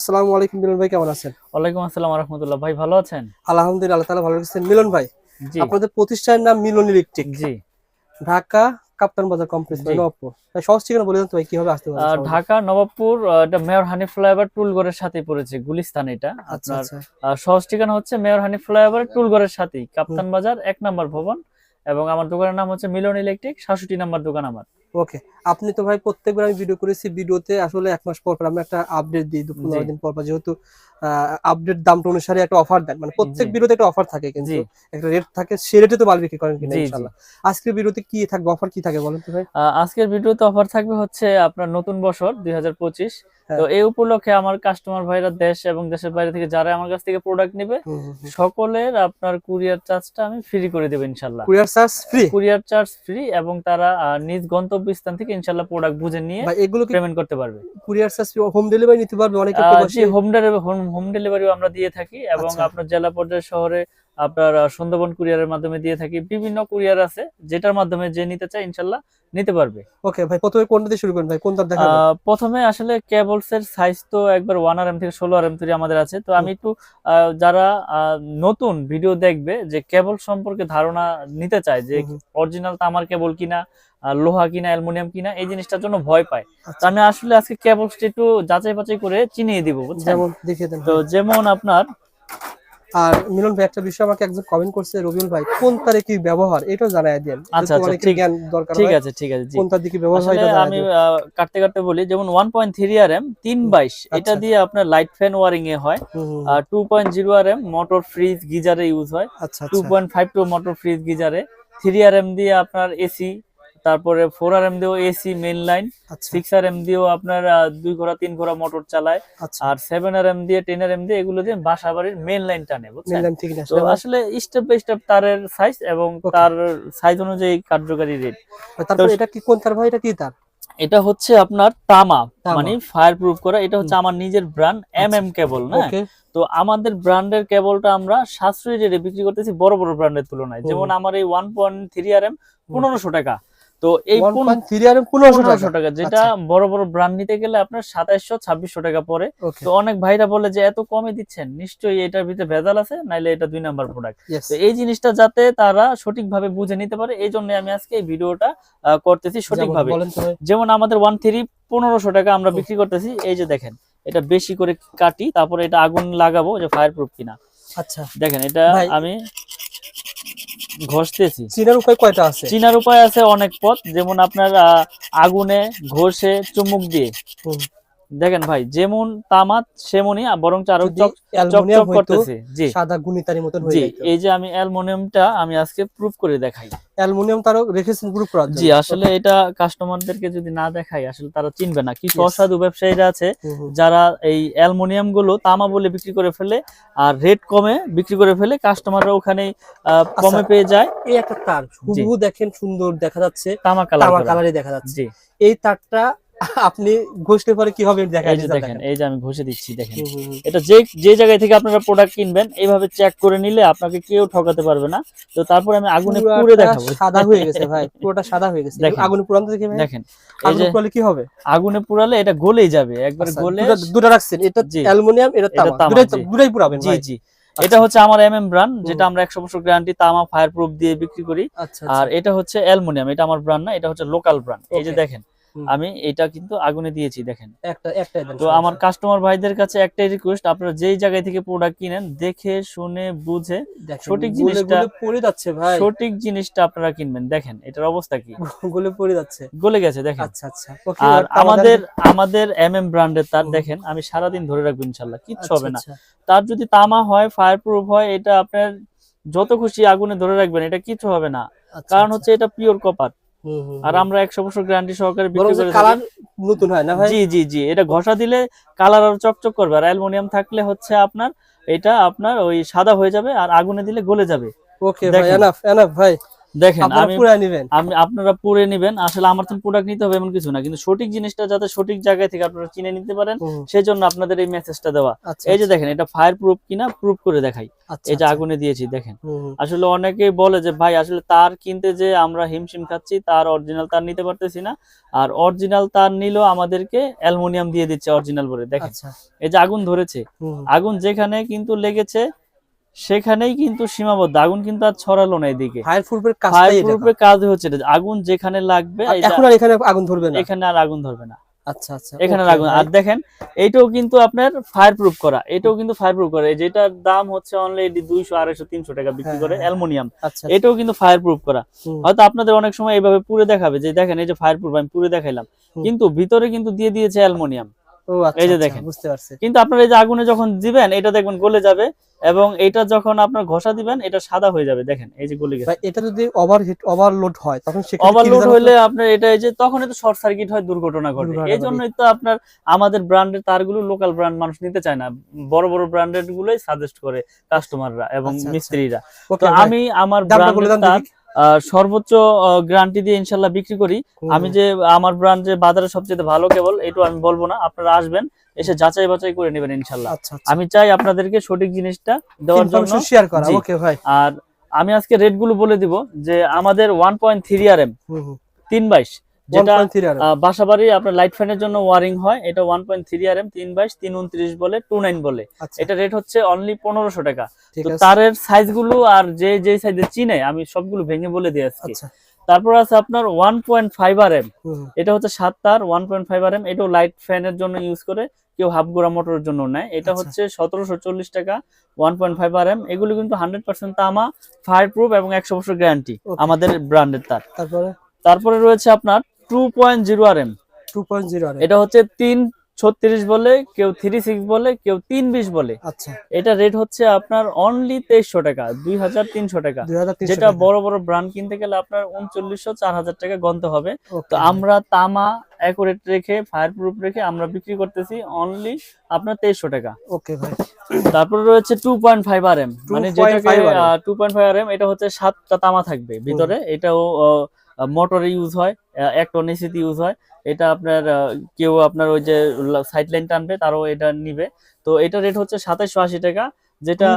আসসালামু আলাইকুম মিলন ভাই, কেমন আছেন? ওয়ালাইকুম আসসালাম ওয়া রাহমাতুল্লাহ। ভাই ভালো আছেন? আলহামদুলিল্লাহ, আল্লাহ তাআলা ভালো রাখছেন। মিলন ভাই, জি, আপনাদের প্রতিষ্ঠানের নাম মিলন ইলেকট্রিক, জি, ঢাকা কাপ্তান বাজার কমপ্লেক্স জি। নবাবপুর। ভাই সহজ ঠিকানা বলে দেন তো ভাই, কিভাবে আসতে পারবে সহজে? ঢাকা নবাবপুর, এটা মেয়র হানিফ ফ্লাইওভার টুলগড়ের সাথে পড়েছে, গুলিস্তান এটা। আচ্ছা আপনার আচ্ছা। সহজ ঠিকানা হচ্ছে মেয়র হানিফ ফ্লাইওভার টুলগড়ের সাথেই, হুম, কাপ্তান বাজার 1 নম্বর ভবন। এবং আমার দোকানের নাম হচ্ছে মিলন ইলেকট্রিক, 66 নম্বর দোকান আমার। ওকে। আপনি তো ভাই প্রত্যেকবার আমি ভিডিও করেছি, ভিডিওতে আসলে এক মাস পর পর আমরা একটা আপডেট দিই, জি, 15 দিন পর পর, যেহেতু আপডেট দামটা অনুসারে একটা অফার দেন, মানে প্রত্যেক জি, ভিডিওতে একটা অফার থাকে, জি, কিন্তু একটা রেট থাকে, সে রেটে তো মাল বিক্রি করেন কিনা জি, জি। ইনশাআল্লাহ। আজকের ভিডিওতে কি থাকবে, অফার কি থাকে বলেন তো ভাই? আজকের ভিডিওতে অফার থাকবে হচ্ছে আপনার নতুন বছর 2025। তো হ্যাঁ। এই উপলক্ষে আমার কাস্টমার ভাইরা দেশ এবং দেশের বাইরে থেকে যারা আমার কাছ থেকে প্রোডাক্ট নেবে, হুম হুম হুম। সকলের আপনার কুরিয়ার চার্জটা আমি ফ্রি করে দেবো ইনশাল্লাহ। Courier charge free? Courier charge free, এবং তারা নিজ গন্তব্যস্থান থেকে ইনশাল্লাহ প্রোডাক্ট বুঝে নিয়ে ভাই এগুলো কি পেমেন্ট করতে পারবে। কুরিয়ার চার্জ হোম ডেলিভারি নিতে পারবে অনেকে জি, প্রবাসী? হোম ডেলিভারিও আমরা দিয়ে থাকি, এবং আচ্ছা। আপনার জেলা পর্যায়ে শহরে আপনার সুন্দরবন কুরিয়ারের মাধ্যমে দিয়ে থাকি। বিভিন্ন কুরিয়ার আছে, যেটার মাধ্যমে যে নিতে চায় ইনশাল্লাহ নিতে পারবে। ওকে ভাই, প্রথমে কোনটা দিয়ে শুরু করেন ভাই, কোনটা দেখাবেন? প্রথমে আসলে কেবলস এর সাইজ তো একবার 1 RM থেকে 16 RM তৈরি আমাদের আছে। তো হুম, আমি একটু যারা নতুন ভিডিও দেখবে, যে কেবল সম্পর্কে ধারণা নিতে চায়, যে হুম, হুম। অরিজিনাল তামার কেবল কিনা, লোহা কিনা, অ্যালুমিনিয়াম কিনা, এই জিনিসটার জন্য ভয় পায়। তো আচ্ছা, আমি আসলে আজকে কেবলসটা একটু যাচাই বাছাই করে চিনিয়ে দিব, বুঝছেন? যেমন দেখিয়ে দেন তো ভাই। যেমন আপনার আর মিলন ভাই, একটা বিষয় আমাকে একজন কমেন্ট করছে, রবিউল ভাই কোন তারে কি ব্যবহার এটাও জানাই দেন, আচ্ছা, যেহেতু আচ্ছা, অনেকের ঠিক জ্ঞান দরকার ঠিক হয়। আছে, ঠিক আছে, জি। কোন তার দিকে ব্যবহার হয় আসলে এটা জানাই আমি দেন। কাটতে কাটতে বলি, যেমন 1.3 RM 322, এটা আচ্ছা। দিয়ে আপনার লাইট ফ্যান ওয়ারিং এ হয়। হুম হুম হুম। 2.0 RM মোটর ফ্রিজ গিজারে ইউজ হয়। আচ্ছা আচ্ছা 2.52 মোটর ফ্রিজ গিজারে। 3 RM দিয়ে আপনার এসি, তারপরে 4 RM দিয়েও এসি মেইন লাইন। আচ্ছা 6 RM দিয়েও আপনার 2 ঘোড়া 3 ঘোড়া মোটর চালায়। আচ্ছা। আর 7 RM দিয়ে 10 RM দিয়ে এগুলো দিয়ে বাসা বাড়ির মেইন লাইন টানে, বুঝছেন? মিললাম ঠিক না তো আসলে ভাই। আসলে স্টেপ বাই স্টেপ তারের সাইজ, এবং ওকে তার সাইজ অনুযায়ী কার্যকারী রেট। ভাই, তো তারপর এটা কি কোন তার ভাই, এটা কি তার? এটা হচ্ছে আপনার তামা, তামা। মানে ফায়ার প্রুফ করা। এটা হুম, হচ্ছে আমার নিজের ব্র্যান্ড আচ্ছা। কেবল না। ওকে। তো আমাদের ব্র্যান্ডের কেবলটা আমরা সাশ্রয়ী রেটে বিক্রি করতেছি বড় বড় ব্র্যান্ডের তুলনায়। হুম যেমন আমার এই 1.3 RM হুম। 1500 টাকা। তো এই 1.3 আর 1500 টাকা? 1500 টাকা, যেটা আচ্ছা। বড় বড় ব্র্যান্ড নিতে গেলে আপনার 2700-2600 টাকা পড়ে। ওকে। তো অনেক ভাইরা বলে যে এত কমে দিচ্ছেন, নিশ্চয়ই এটার ভিতরে ভেজাল আছে, নাইলে এটা 2 নাম্বার প্রোডাক্ট। ইয়েস। তো এই জিনিসটা যাতে তারা সঠিকভাবে বুঝে নিতে পারে, এই জন্য আমি আজকে এই ভিডিওটা করতেছি যেমন সঠিকভাবে। বলেন তো ভাই। যেমন আমাদের 1.3 1500 টাকা আমরা হুম, বিক্রি করতেছি। এই যে দেখেন, এটা বেশি করে কাটি, তারপরে এটা আগুন লাগাবো যে ফায়ার প্রুফ কিনা। আচ্ছা দেখেন, এটা ভাই, আমি ঘষতেছি। চিনার উপায় কয়টা আছে? চিনার উপায় আছে অনেক পথ, যেমন আপনার আগুনে, ঘষে, চুমুক দিয়ে। হুম। দেখেন ভাই, যেমন তামা সেমনই, বরং আরো যদি অ্যালুমিনিয়াম চকচক হইতো, করতেছে। জি, সাদা গুণিতারির মতন হয়ে জি। যাইতো। এই যে আমি অ্যালুমিনিয়ামটা আমি আজকে প্রুফ করে দেখাই। অ্যালুমিনিয়াম তারও রেখেছেন গ্রুপ করার জি, জন্য। আসলে ওকে। এটা কাস্টমারদেরকে যদি না দেখাই, আসলে তারা চিনবে না। কিছু ইয়েস। অসাধু ব্যবসায়ীরা আছে হুম হুম। যারা এই অ্যালুমিনিয়াম গুলো তামা বলে বিক্রি করে ফেলে, আর রেট কমে বিক্রি করে ফেলে, কাস্টমাররা ওখানে আচ্ছা, কমে পেয়ে যায়। এই একটা তার জি, হুবহু দেখেন, সুন্দর দেখা যাচ্ছে, তামা কালার তামা করা। কালারে দেখা যাচ্ছে। জি, এই তারটা আপনি ঘষলে পরে কি হবে দেখা এই যে রেজাল্ট দেখেন, দেখেন। এই যে আমি ঘষে দিচ্ছি, দেখেন। হুম হুম হুম। এটা যে যে জায়গায় থেকে আপনারা প্রোডাক্ট কিনবেন, এইভাবে চেক করে নিলে আপনাকে কেউ ঠকাতে পারবে না। তো তারপরে আমি আগুনে পুড়ে পুরাটা দেখাবো। সাদা হয়ে গেছে ভাই, পুরোটা সাদা হয়ে গেছে। দেখেন, আগুনে পুরান তো দেখি ভাই। দেখেন, এই আগুনে যে পুরালে কি হবে? আগুনে পুড়ালে এটা গলেই যাবে, একবারে আচ্ছা, গলে। দুটা দুটা রাখছেন, এটা জি, অ্যালুমিনিয়াম, এটা এটা তামা, তামা, দুটাই জি, দুটাই পুরাবেন জি, ভাই? জি। এটা আচ্ছা। হচ্ছে আমার ব্র্যান্ড, হুম। যেটা আমরা 100% গ্যারান্টি তামা ফায়ার প্রুফ দিয়ে বিক্রি করি। আচ্ছা আচ্ছা। আর এটা হচ্ছে অ্যালুমিনিয়াম, এটা আমার ব্র্যান্ড না, এটা হচ্ছে লোকাল ব্র্যান্ড। এই যে ওকে। দেখেন, হুম। আমি এটা কিন্তু আগুনে দিয়েছি, দেখেন। একটাই দেন, তো আমার সমস্যা নেই। কাস্টমার ভাইদের কাছে একটাই রিকোয়েস্ট, আপনারা যেই জায়গায় থেকে প্রোডাক্ট কিনেন, দেখে শুনে বুঝে দেখেন সঠিক গলে জিনিসটা গলে পড়ে যাচ্ছে ভাই। সঠিক জিনিসটা আপনারা কিনবেন। দেখেন এটার অবস্থা কি, গলে পড়ে যাচ্ছে। গলে গেছে, দেখেন। আচ্ছা আচ্ছা। ওকে, আর এবার তামা দেন। আমাদের আমাদের ব্র্যান্ডের তার হুম। দেখেন, আমি সারাদিন ধরে রাখবো ইনশাল্লাহ, কিচ্ছু আচ্ছা হবে না। আচ্ছা। তার যদি তামা হয়, ফায়ার প্রুফ হয়, এটা আপনার যত খুশি আগুনে ধরে রাখবেন, এটা কিচ্ছু হবে না। আচ্ছা কারণ আচ্ছা। হচ্ছে এটা পিওর কপার। হুম হুম আর হুম। আমরা 100% গ্যারান্টি সহকারে বরং বিক্রি যে করে থাকি। কালার নতুন হয় না ভাই? জি, জি, জি। এটা ঘষা দিলে কালার আরো চকচক করবে। আর অ্যালুমিনিয়াম থাকলে হচ্ছে আপনার এটা আপনার ওই সাদা হয়ে যাবে, আর আগুনে দিলে গলে যাবে। ওকে ভাই, দেখেন, এনাফ এনাফ ভাই। দেখেন আপনারা আমি পুরা নেবেন। আপনারা পরে নেবেন, আসলে আমার তো প্রোডাক্ট নিতে হবে এমন কিছু না, কিন্তু সঠিক জিনিসটা যাতে সঠিক জায়গায় থেকে আপনারা কিনে নিতে পারেন হুম, সেই জন্য আপনাদের এই মেসেজটা দেওয়া। আচ্ছা এই যে আচ্ছা দেখেন এটা ফায়ার প্রুফ কিনা প্রুফ করে দেখাই, আচ্ছা এই যে আচ্ছা। আগুনে দিয়েছি দেখেন। হুম, হুম। আসলে অনেকেই বলে যে ভাই আসলে তার কিনতে যে আমরা হিমশিম খাচ্ছি, তার অরিজিনাল তার নিতে পারতেছি না, আর অরিজিনাল তার নিলেও আমাদেরকে অ্যালুমিনিয়াম দিয়ে দিচ্ছে অরিজিনাল বলে। দেখেন আচ্ছা। এই যে আগুন ধরেছে, হুম, হুম। আগুন যেখানে কিন্তু লেগেছে সেখানেই কিন্তু সীমাবদ্ধ, আগুন কিন্তু আর ছড়ালো না এদিকে। ফায়ার প্রুফের ফায়ার কাজটাই এটা। প্রুফের কাজ হচ্ছে এটা, আগুন যেখানে লাগবে আর এটা এখন আর এখানে আগুন ধরবে না। এখানে আর আগুন ধরবে না, আচ্ছা আচ্ছা, এখানে আর ওকে আগুন। ভাই। আর দেখেন এইটাও কিন্তু আপনার ফায়ার প্রুফ করা, এটাও কিন্তু ফায়ার প্রুফ করা, যেটার দাম হচ্ছে অনলি 200 250 300 টাকা বিক্রি হ্যাঁ করে হ্যাঁ হ্যাঁ। অ্যালুমিনিয়াম, আচ্ছা আচ্ছা। এটাও কিন্তু ফায়ার প্রুফ করা। হুম, হয়তো আপনাদের অনেক সময় এইভাবে পুরে দেখাবে যে দেখেন এই যে ফায়ার প্রুফ আমি পুরে দেখাইলাম, হুম। কিন্তু ভিতরে কিন্তু দিয়ে দিয়েছে অ্যালুমিনিয়াম। ও এই আচ্ছা যে আচ্ছা, দেখেন, বুঝতে পারছি। কিন্তু আপনার এই যে আগুনে যখন দিবেন এটা দেখবেন গলে যাবে, এবং এটা যখন আপনার ঘষা দিবেন এটা সাদা হয়ে যাবে, দেখেন এই যে গলে ভাই গেছে। এটা যদি ওভারলোড হয় তখন সেক্ষেত্রে কি ওভারলোড রেজাল্ট হলে আপনার এটা এই যে তখনই তো শর্ট সার্কিট হয়, দুর্ঘটনা ঘটে। দুর্ঘটনা এই ঘটে। জন্যই তো আপনার আমাদের ব্র্যান্ডের তারগুলো লোকাল ব্র্যান্ড মানুষ নিতে চায় না, বড় বড় ব্র্যান্ডেড গুলোই সাজেস্ট করে কাস্টমাররা এবং আচ্ছা আচ্ছা। মিস্ত্রিরা। তো ওকে ভাই, আমি আমার দামটা বলে ব্র্যান্ডের দেন তার দেখি। সর্বোচ্চ গ্যারান্টি দিয়ে ইনশাল্লাহ বিক্রি করি। হুম, আমি হুম। যে আমার ব্র্যান্ড যে বাজারে সবচেয়ে ভালো কেবল এটা আমি বলবো না, আপনারা আসবেন এসে যাচাই বাছাই করে নেবেন ইনশাল্লাহ। আচ্ছা আচ্ছা, আমি চাই আপনাদেরকে সঠিক জিনিসটা দেওয়ার জন্য। ইনফরমেশন শেয়ার করা। জি। ওকে ভাই। আর আমি আজকে রেট গুলো বলে দিব যে আমাদের 1.3 আরএম হুম হুম। 322, যেটা 1.3 আর বাসাবাড়ি আপনার লাইট ফ্যানের জন্য ওয়ারিং হয়, এটা 1.3 আরএম 322 329 বলে 29 বলে। আচ্ছা, এটা রেট হচ্ছে অনলি 1500 টাকা। ঠিক তো আছে। তারের সাইজ গুলো আর যে যে সাইজে চিনে আমি সবগুলো ভেঙে বলে দিই আজকে। আচ্ছা। তারপর আছে আপনার 1.5 আরএম, হুম হুম। এটা হচ্ছে 7 তার 1.5 আরএম, এটাও লাইট ফ্যানের জন্য ইউজ করে, কেউ হাফ গোড়া মোটরের জন্য নেয়। এটা আচ্ছা। হচ্ছে 1740 টাকা 1.5 আরএম। এগুলো কিন্তু 100% তামা, ফায়ার প্রুফ এবং 100 বছর গ্যারান্টি ওকে। আমাদের ব্র্যান্ডের তার। তারপরে তারপরে রয়েছে আপনার 2.0 আরএম, 2.0 আর এটা হচ্ছে 336 বলে, কেউ 36 বলে, কেউ 320 বলে। আচ্ছা, এটা রেট হচ্ছে আপনার অনলি 2300 টাকা 2300 টাকা, 2300 যেটা টাকা। বড় বড় ব্র্যান্ড কিনতে গেলে আপনার 3900 4000 টাকা গন্তে হবে। তো ওকে ভাই। আমরা তামা অ্যাকুরেট রেখে ফায়ার প্রুফ রেখে আমরা বিক্রি করতেছি অনলি আপনার 2300 টাকা। ওকে ভাই। তারপরে রয়েছে 2.5 আরএম, মানে যেটাকে 2.5 আর 2.5 আরএম, এটা হচ্ছে 7টা তামা থাকবে ভিতরে। এটাও মোটরে ইউজ হয়, এক টন এসিতে ইউজ হয়। এটা আপনার কেউ আপনার ওই যে সাইড লাইন টানবে তারও এটা নিবে। তো এটা রেট হচ্ছে 2780 টাকা, যেটা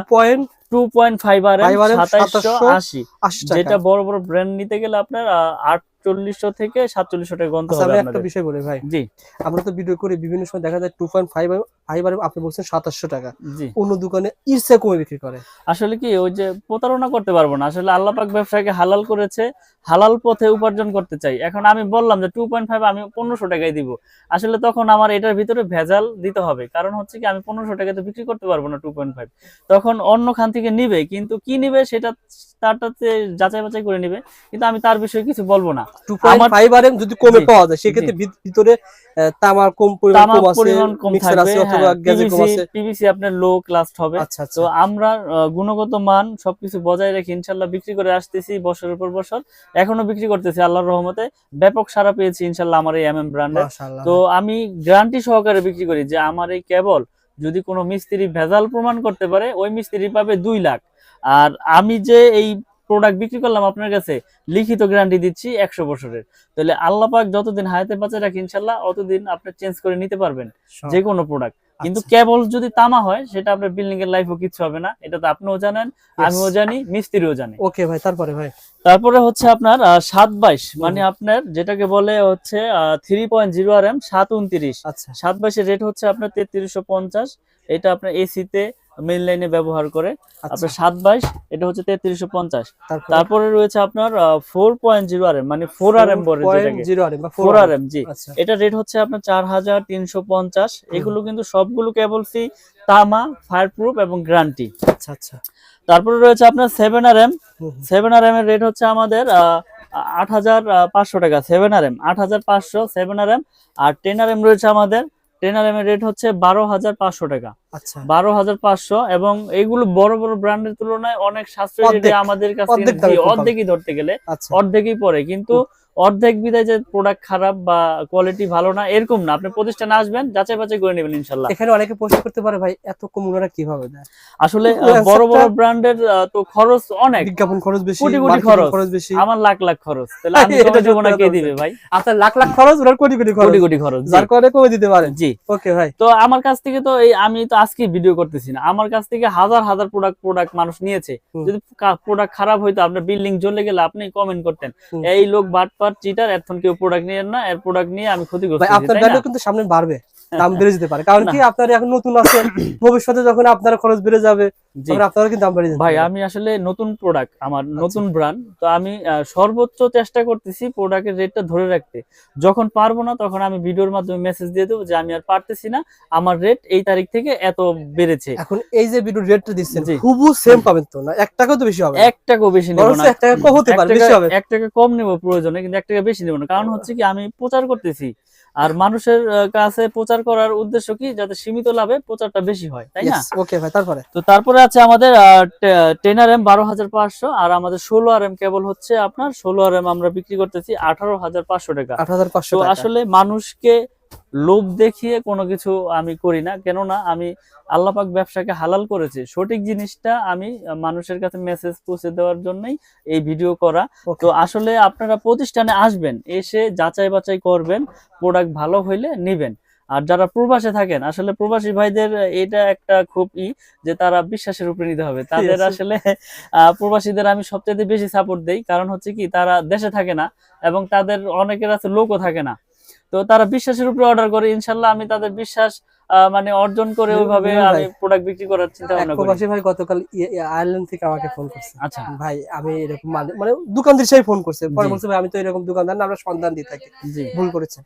2.5 আরএম 2780, 2780 টাকা। যেটা বড় বড় ব্র্যান্ড নিতে গেলে আপনার 4800 থেকে 4700 টাকা গন্তে আচ্ছা, হবে আমি একটা আপনাদের। বিষয় বলি ভাই। জি আমরা তো ভিডিও করি, বিভিন্ন সময় দেখা যায় 2.5 আর আপনি বলছেন 2700 টাকা। জি। অন্য দোকানে ইরসে কমে বিক্রি করে। আসলে কি ওই যে প্রতারণা করতে পারবো না, আসলে আল্লাহ পাক ব্যবসাকে হালাল করেছে, হালাল পথে উপার্জন করতে চাই। এখন আমি বললাম যে 2.5 আমি 1500 টাকায় দিব, আসলে তখন আমার এটার ভিতরে ভেজাল দিতে হবে, কারণ হচ্ছে কি আমি 1500 টাকাতে বিক্রি করতে পারবো না 2.5। তখন অন্য খান থেকে নিবে, কিন্তু কি নিবে সেটা তারটাতে যাচাই বাছাই করে নিবে, কিন্তু আমি তার বিষয়ে কিছু বলবো না। 2.5 আরএম যদি কমে জি, পাওয়া যায় সেক্ষেত্রে ভিতরে তামার পরিমাণ তামাক কম আছে, পরিমাণ কম মিক্সার থাকবে, আছে অথবা হ্যাঁ, গ্যাজেট কম আছে। পিভিসি আপনার লো ক্লাস হবে। আচ্ছা তো আচ্ছা, আমরা গুণগত মান সবকিছু বজায় রেখে ইনশাল্লাহ বিক্রি করে আসতেছি বছরের পর বছর, এখনো বিক্রি করতেছি আল্লাহর রহমতে। ব্যাপক সাড়া পেয়েছি ইনশাল্লাহ আমার এই এমএম ব্র্যান্ডের। মাশাআল্লাহ তো ভাই। আমি গ্যারান্টি সহকারে বিক্রি করি যে আমার এই কেবল যদি কোনো মিস্ত্রি ভেজাল প্রমাণ করতে পারে ওই মিস্ত্রি পাবে 2 লাখ। আর আমি যে এই প্রোডাক্ট বিক্রি করলাম আপনার কাছে লিখিত গ্যারান্টি দিচ্ছি 100 বছরের। তাহলে আল্লাহ পাক যতদিন হায়াতে বাঁচে রাখি ইনশাল্লাহ অতদিন আপনি চেঞ্জ করে নিতে পারবেন যে কোনো প্রোডাক্ট। কিন্তু আচ্ছা, কেবল যদি তামা হয় সেটা আপনার বিল্ডিং এর লাইফও কিছু হবে না, এটা তো আপনিও জানেন, yes. আমিও জানি, মিস্ত্রিও জানে। ওকে ভাই, তারপরে ভাই। তারপরে হচ্ছে আপনার 722, মানে আপনার যেটাকে বলে হচ্ছে 3.0 আরএম 729। আচ্ছা, 722 এর রেট হচ্ছে আপনার 3350, এটা আপনার এসিতে মেইন লাইনে ব্যবহার করে আচ্ছা। আপনার 722, এটা হচ্ছে 3350। তারপরে তারপরে রয়েছে আপনার 4.0 আরএম, মানে 4 আরএম বলে যেটাকে 4.0 আরএম বা 4 আরএম। জি, আচ্ছা, এটা রেট হচ্ছে আপনার 4350। এগুলো কিন্তু সবগুলো কেবলসি তামা, ফায়ার প্রুফ এবং গ্যারান্টি। আচ্ছা আচ্ছা। তারপরে রয়েছে আপনার 7 আরএম। হুম, হুম। 7 আরএম এর রেট হচ্ছে আমাদের 8500 টাকা। 7 আরএম 8500 7 আরএম। আর 10 আরএম রয়েছে আমাদের, 10 আরএম এর রেট হচ্ছে 12500 টাকা। আচ্ছা 12,500, এবং এইগুলো বড় বড় ব্র্যান্ডের তুলনায় অনেক সাশ্রয়ী রেটে অর্ধেক, আমাদের কাছে অর্ধেক দামে খুব ভালো। অর্ধেকই ধরতে গেলে আচ্ছা অর্ধেকই পড়ে, কিন্তু অর্ধেক বিদায় যে প্রোডাক্ট খারাপ বা কোয়ালিটি ভালো না এরকম না। আপনি প্রতিষ্ঠানে আসবেন, যাচাই বাছাই করে নেবেন ইনশাল্লাহ। এখানে অনেকে প্রশ্ন করতে পারে ভাই এত কম ওনারা কিভাবে দেয়? আসলে answer বড় বড় টা- ব্র্যান্ডের তো খরচ অনেক, বিজ্ঞাপন খরচ বেশি, কোটি কোটি মার্কেটিং খরচ, খরচ বেশি। আমার লাখ লাখ খরচ, তাহলে আমি এটা কমে দিব সত্যি না, কে কথা দিবে বলছেন। ভাই? আপনার লাখ লাখ খরচ, ওনার কোটি কোটি খরচ, কোটি কোটি খরচ, জি যার কারণে কমে দিতে পারেন। জি। ওকে ভাই, তো আমার কাছ থেকে তো আমি তো আজকে ভিডিও করতেছি না, আমার কাছ থেকে হাজার হাজার প্রোডাক্ট মানুষ নিয়েছে। হুম। যদি প্রোডাক্ট খারাপ হইতো, আপনার বিল্ডিং জ্বলে গেলে আপনি কমেন্ট করতেন হুম। এই লোক বাটপার চিটার, এখন কেউ প্রোডাক্ট নিয়েন না, এর প্রোডাক্ট নিয়ে আমি ক্ষতিগ্রস্ত ভাই হয়েছি, আপনার তাই না? ভ্যালু কিন্তু সামনে বাড়বে, দাম বেড়ে যেতে পারে, কারণ কি আপনার এখন নতুন আছে, ভবিষ্যতে যখন আপনার খরচ বেড়ে যাবে জি তখন আপনারও কিন্তু দাম বেড়ে যেতে ভাই, পারে। আমি আসলে নতুন প্রোডাক্ট, আমার নতুন ব্র্যান্ড, তো আমি সর্বোচ্চ চেষ্টা করতেছি প্রোডাক্টের রেটটা ধরে রাখতে। যখন পারবো না তখন আমি ভিডিওর মাধ্যমে মেসেজ দিয়ে দেবো যে আমি আর পারতেছি না, আমার রেট এই তারিখ থেকে এত বেড়েছে। এখন এই যে ভিডিও রেটটা দিচ্ছেন জি। হুবু সেম পাবেন তো না, 1 টাকাও তো বেশি হবে না। 1 টাকাও বেশি নেব বরঞ্চ না, 1 টাকা কম হতে পারে, বেশি হবে। 1 টাকা কম নেব প্রয়োজনে, কিন্তু 1 টাকা বেশি নেব না। কারণ হচ্ছে কি, আমি প্রচার করতেছি, আর মানুষের কাছে প্রচার করার উদ্দেশ্য কি, যাতে সীমিত লাভে প্রচারটা বেশি হয়, তাই না? ওকে ভাই, তারপরে তো তারপরে আছে আমাদের 10RM 12,500, আর আমাদের 16RM কেবল হচ্ছে আপনার 16RM আমরা বিক্রি করতেছি 18,500 টাকা। 8,500 তো টাকা। আসলে মানুষকে লোভ দেখিয়ে কোনো কিছু আমি করি না, কেননা আমি আল্লাহ পাক ব্যবসাকে হালাল করেছে, সঠিক জিনিসটা আমি মানুষের কাছে মেসেজ পৌঁছে দেওয়ার জন্যই এই ভিডিও করা। Okay. তো আসলে আপনারা প্রতিষ্ঠানে আসবেন, এসে যাচাই বাছাই করবেন, প্রোডাক্ট ভালো হইলে নিবেন। আর যারা প্রবাসে থাকেন, আসলে প্রবাসী ভাইদের এটা একটা খুব যে তারা বিশ্বাসের উপরে নিতে হবে তাদের। Yes. আসলে প্রবাসীদের আমি সবচেয়ে বেশি সাপোর্ট দেই, কারণ হচ্ছে কি, তারা দেশে থাকে না এবং তাদের অনেকের আছে লোকও থাকে না, তো তারা বিশ্বাসের উপরে অর্ডার করে। ইনশাল্লাহ আমি তাদের বিশ্বাস মানে অর্জন করে ওইভাবে আমি প্রোডাক্ট বিক্রি করার চিন্তা ভাবনা করি। প্রবাসী ভাই গতকাল আয়ারল্যান্ড থেকে আমাকে ফোন করছে। আচ্ছা ভাই আমি এরকম মানে দোকানদার সেই ফোন করছে, পরে জি। বলছে ভাই আমি তো এরকম দোকানদার না, আমরা সন্ধান দিয়ে থাকি, জি ভুল করেছে।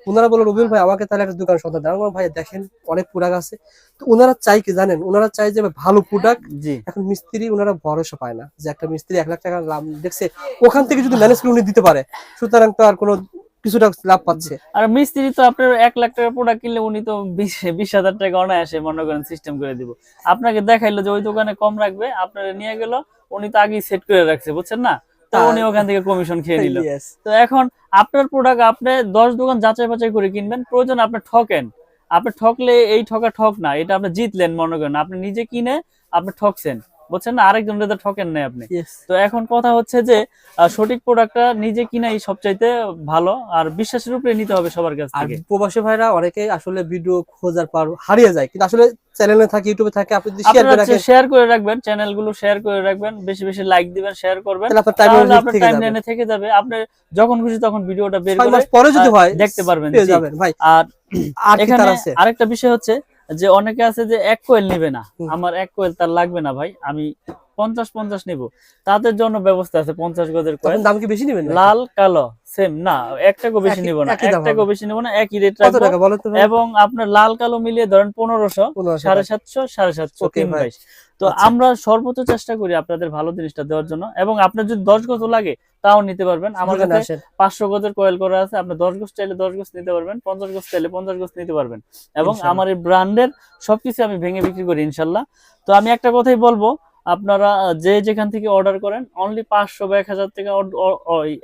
ওনারা বলল রবিউল ভাই আমাকে তাহলে একটা দোকান সন্ধান দেন। আমি বললাম, ভাই দেখেন অনেক প্রোডাক্ট আছে। তো ওনারা চাই কি জানেন, ওনারা চাই যে ভালো প্রোডাক্ট। জি এখন মিস্ত্রি ওনারা ভরসা পায় না যে একটা মিস্ত্রি 1 লাখ টাকা লাভ দেখছে, ওখান থেকে যদি ম্যানেজ করে উনি দিতে পারে, সুতরাং তো আর কোনো কিছুটা লাভ পাচ্ছে। আর মিস্ত্রি তো আপনার 1 লাখ টাকার প্রোডাক্ট কিনলে উনি তো 20,000 টাকা অনায়াসে মনে করেন সিস্টেম করে দিব। আপনাকে দেখাইলো যে ওই দোকানে কম রাখবে, আপনারা নিয়ে গেল, উনি তো আগেই সেট করে রাখছে, বুঝছেন না? তো উনি ওখান থেকে কমিশন খেয়ে নিল। Yes. তো এখন আপনার প্রোডাক্ট আপনি 10 দোকান যাচাই বাছাই করে কিনবেন, প্রয়োজন আপনি ঠকেন, আপনি ঠকলে এই ঠক না, এটা আপনি জিতলেন মনে করেন, আপনি নিজে কিনে আপনি ঠকছেন, বুঝছেন না? আরেকজনের তো ঠকেন নাই আপনি। Yes. তো এখন কথা হচ্ছে যে সঠিক প্রোডাক্টটা নিজে কিনাই সবচাইতে ভালো, আর বিশ্বাসের উপরে নিতে হবে সবার কাছ আর থেকে। প্রবাসী ভাইরা অনেকে আসলে ভিডিও খোঁজার পর হারিয়ে যায়, কিন্তু আসলে চ্যানেলে থাকে, ইউটিউবে থাকে, আপনি যদি শেয়ার করে রাখেন শেয়ার করে রাখবেন, চ্যানেলগুলো শেয়ার করে রাখবেন, বেশি বেশি লাইক দিবেন, শেয়ার করবেন, তাহলে আপনার তাহলে টাইমলাইনে আপনার থেকে যাবে। টাইমলাইনে থেকে যাবে, আপনি যখন খুশি তখন ভিডিওটা বের 6 করে মাস পরে যদি হয় দেখতে পারবেন। পেয়ে জি। যাবেন ভাই। আর আর কি এখানে তার আছে? আরেকটা বিষয় হচ্ছে যে অনেকে আছে যে 1 কোয়েল নিবে না, হুম। আমার 1 কোয়েল তার লাগবে না ভাই, আমি 50 নিব, তাদের জন্য ব্যবস্থা আছে 50 গজের কোয়েল, তখন দাম কি বেশি নেবেন নাকি? লাল কালো সেম না, 1 টাকাও বেশি নিব না, একই 1 দাম টাকাও হবে। বেশি নিব না, একই রেট কত রাখবো। টাকা বলেন তো ভাই? এবং আপনার লাল কালো মিলিয়ে ধরেন 1500, 1500 750, 750, ওকে ভাই। 322। তো আচ্ছা। আমরা সর্বোচ্চ চেষ্টা করি আপনাদের ভালো জিনিসটা দেওয়ার জন্য, এবং আপনার যদি 10 গজ লাগে তাও নিতে পারবেন। আমার দোকানে কাছে আসেন। 500 গজের কয়েল করা আছে, আপনি 10 গজ চাইলে 10 গজ নিতে পারবেন, 50 গজ চাইলে 50 গজ নিতে পারবেন, এবং ইনশাআল্লাহ। আমার এই ব্র্যান্ডের সবকিছু আমি ভেঙে বিক্রি করি ইনশাল্লাহ। তো আমি একটা কথাই বলবো, আপনারা যে যেখান থেকে অর্ডার করেন, অনলি 500 বা 1000 টাকা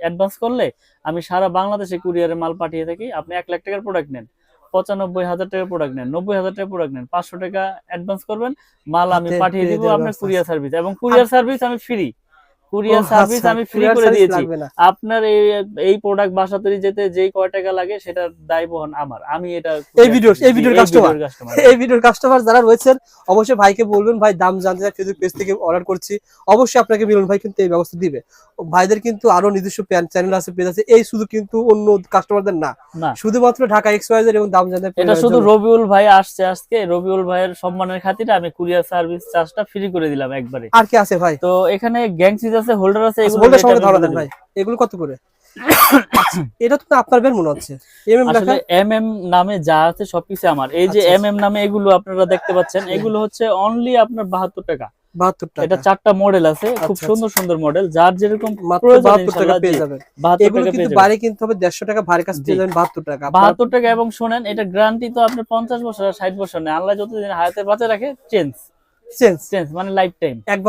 অ্যাডভান্স করলে আমি সারা বাংলাদেশে কুরিয়ারে মাল পাঠিয়ে থাকি। আপনি 1 লাখ টাকার প্রোডাক্ট নেন, 95,000 টাকার প্রোডাক্ট নেন, 90,000 টাকার প্রোডাক্ট নেন, 500 টাকা অ্যাডভান্স করবেন, মাল আমি হাতে পাঠিয়ে পেয়ে দিব যাওয়ার আপনার ব্যবস্থা কুরিয়ার সার্ভিস, এবং কুরিয়ার সার্ভিস আমি ফ্রি, কুরিয়ার ও সার্ভিস আচ্ছা, আমি ফ্রি কুরিয়ার করে সার্ভিস দিয়েছি। লাগবে না। আপনার এই প্রোডাক্ট বাসা তৈরি যেতে যেই কয় টাকা লাগে সেটার দায় বহন আমার, আমি এটা এই ভিডিওর কাস্টমার এই ভিডিওর কাস্টমার যারা রয়েছেন অবশ্যই ভাইকে বলবেন, ভাই দাম জানতে চাই, ফেসবুক পেজ থেকে অর্ডার করছি, অবশ্যই আপনাকে মিলন ভাই কিন্তু এই ব্যবস্থা দিবে। ভাইদের কিন্তু আরো নিজস্ব চ্যানেল আছে, পেজ আছে, এই শুধু কিন্তু অন্য কাস্টমারদের না, না, শুধুমাত্র ঢাকা এক্সওয়াইজেড এবং দাম জানতে এটা শুধু রবিউল ভাই আসছে আজকে, রবিউল ভাইয়ের সম্মানের খাতিরে আমি কুরিয়ার সার্ভিস চার্জটা ফ্রি করে দিলাম একবারে। আর কি আছে ভাই? তো এখানে গ্যাং সুইচ আছে, হোল্ডার আছে, এগুলো বলতে rate সঙ্গে আমি ধরা বলে দেন দেব। ভাই, এগুলো কত করে? এটা তো আপনার বের মনে হচ্ছে এমএম লেখা। আসলে এমএম নামে যা আছে সবকিছু আমার। এই যে আচ্ছা, এমএম নামে এগুলো আপনারা দেখতে পাচ্ছেন, এগুলো হচ্ছে অনলি আপনার 72 টাকা। 72 টাকা। এটা 4টা মডেল আছে, খুব আচ্ছা, সুন্দর সুন্দর মডেল, যার যেরকম মাত্র প্রয়োজন 72 টাকা ইনশাআল্লাহ পেয়ে জি, যাবেন। 72 এগুলো টাকা কিন্তু পেয়ে যাবেন। বাইরে কিনতে হবে 150 টাকা, ভাইয়ের কাছে পেয়ে জি। যাবেন 72 টাকা। 72 টাকা। এবং শোনেন, এটা গ্যারান্টি তো আপনার 50 বছর আর 60 বছর নেই, আল্লাহ যতদিন হায়াতে বাঁচে রাখে চেঞ্জ চেঞ্জ মানে লাইফ টাইম। এক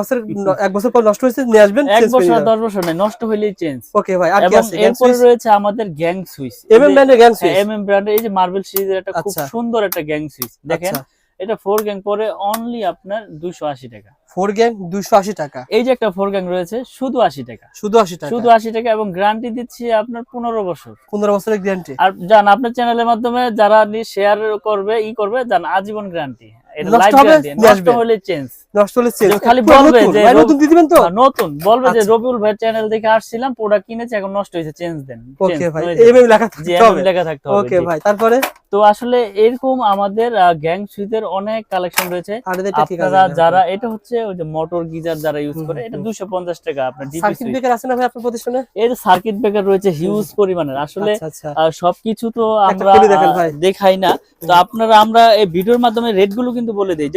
বছর পর নষ্ট হয়েছে নিয়ে আসবেন, এক চেঞ্জ করে বছর আর নিয়ে 10 বছর নেই, নষ্ট হইলেই চেঞ্জ। ওকে ভাই, আর কি এবং আছে? গ্যাং এরপরে সুইচ, রয়েছে আমাদের গ্যাং সুইচ, এমএম ব্র্যান্ডের গ্যাং সুইচ। এমএম ব্র্যান্ডের এই যে মার্বেল সিরিজের একটা খুব আচ্ছা। সুন্দর একটা গ্যাং সুইচ দেখেন, আচ্ছা, এটা 4 গ্যাং পরে অনলি আপনার 280 টাকা। 4 গ্যাং 280 টাকা, এই যে একটা 4 গ্যাং রয়েছে শুধু 80 টাকা, শুধু 80 টাকা, শুধু 80 টাকা, এবং গ্যারান্টি দিচ্ছি আপনার 15 বছর। 15 বছরের গ্যারান্টি। আর জান আপনার চ্যানেলের মাধ্যমে যারা শেয়ার করবে করবে, জান আজীবন গ্যারান্টি, এটা নষ্ট লাইফ হবে, গ্যারান্টি, নিয়ে নষ্ট আসবেন। হলে চেঞ্জ। নষ্ট হলে চেঞ্জ, খালি বলবে যে ভাই নতুন দিয়ে দিবেন তো? নতুন বলবে যে আচ্ছা। রবিউল ভাই চ্যানেল দেখে আসছিলাম, প্রোডাক্ট কিনেছি, এখন নষ্ট হয়েছে, চেঞ্জ দেন। ওকে ভাই, হয়ে যাবে। এমএম লেখা জি, থাকতে হবে। লেখা থাকতে হবে। ওকে জি। ভাই, তারপরে তো আসলে এরকম আমাদের গ্যাং সুইচের অনেক কালেকশন রয়েছে। আর এটা কি কাজ? আপনারা যারা, এটা হচ্ছে ওই যে মোটর গিজার যারা ইউজ করে, এটা 250 টাকা আপনার ডিপি সার্কিট সুইচ। ব্রেকার আছে না ভাই আপনার প্রতিষ্ঠানে? এর সার্কিট ব্রেকার রয়েছে হিউজ পরিমাণের। আসলে আচ্ছা, আচ্ছা। সবকিছু তো একটা আমরা খুলে দেখেন ভাই। দেখাই না, তো আপনারা আমরা এই ভিডিওর মাধ্যমে রেট গুলো কিন্তু বলে দিই।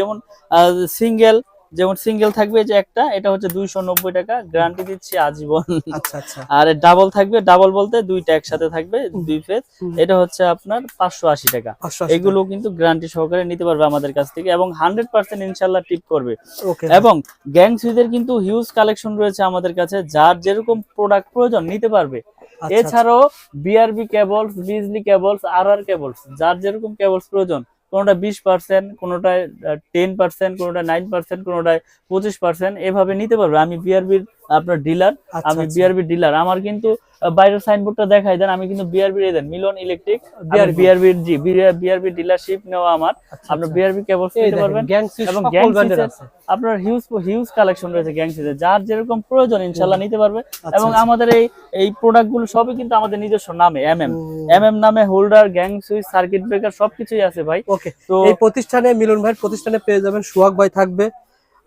যেমন সিঙ্গেল থাকবে যে একটা, এটা হচ্ছে 290 টাকা, গ্যারান্টি দিচ্ছি আজীবন। আচ্ছা, আচ্ছা। আর ডাবল থাকবে, ডাবল বলতে দুইটা একসাথে থাকবে, 2 ফেজ, এটা হচ্ছে আপনার 580 টাকা। 580 এগুলো কিন্তু গ্যারান্টি সহকারে নিতে পারবে আমাদের কাছ থেকে, এবং 100% ইনশাআল্লাহ টিপ করবে। ওকে। এবং গ্যাং সুইচের কিন্তু হিউজ কালেকশন রয়েছে আমাদের কাছে, যার যেরকম প্রোডাক্ট প্রয়োজন নিতে পারবে। আচ্ছা, এছাড়াও বিআরবি কেবলস, বিজলি কেবলস, আরআর কেবলস, যার যেরকম কেবলস প্রয়োজন, কোনোটা 20%, কোনোটায় 10%, কোনোটায় 9%, কোনোটায় 25%, এভাবে নিতে পারবে। আমি বিআরবির আপনার ডিলার, আচ্ছা, আমি আচ্ছা। BRB dealer. আমার কিন্তু বাইরের সাইনবোর্ডটা দেখাই দেন, আমি কিন্তু বিআরবি দেন মিলন ইলেকট্রিক, বিআরবির জি বিআরবি ডিলারশিপ নেওয়া আমার। আচ্ছা, আপনার বিআরবি কেবলস নিতে পারবেন। গ্যাং সুইচ এবং সকল গ্যাং ব্র্যান্ডের সুইচের আছে। আপনার হিউজ কালেকশন রয়েছে গ্যাং সুইচের, যার যেরকম প্রয়োজন ইনশাআল্লাহ নিতে পারবে। আচ্ছা, এবং আচ্ছা। আমাদের এই প্রোডাক্ট গুলো সবই কিন্তু আমাদের নিজস্ব নামে, এমএম নামে, holder, gang switch, circuit breaker সবকিছুই আছে ভাই। ওকে। তো এই প্রতিষ্ঠানে, মিলন ভাইয়ের প্রতিষ্ঠানে পেয়ে যাবেন, সোহাগ ভাই থাকবে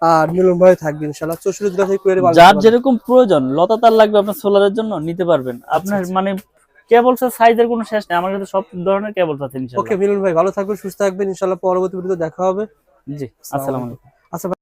আর মিলন ভাই থাকবে ইনশাআল্লাহ। 64 জেলা থেকে কুরিয়ারে যার যেরকম প্রয়োজন, লতা তার লাগবে আপনার সোলারের জন্য, নিতে পারবেন। আপনার মানে কেবলস এর সাইজের কোনো শেষ নেই, আমার কাছে সব ধরনের কেবলস আছে ইনশাআল্লাহ। ওকে মিলন ভাই, ভালো থাকবেন, সুস্থ থাকবেন ইনশাআল্লাহ। পরবর্তী ভিডিওতে দেখা হবে। জি, আসসালামু আলাইকুম। আচ্ছা।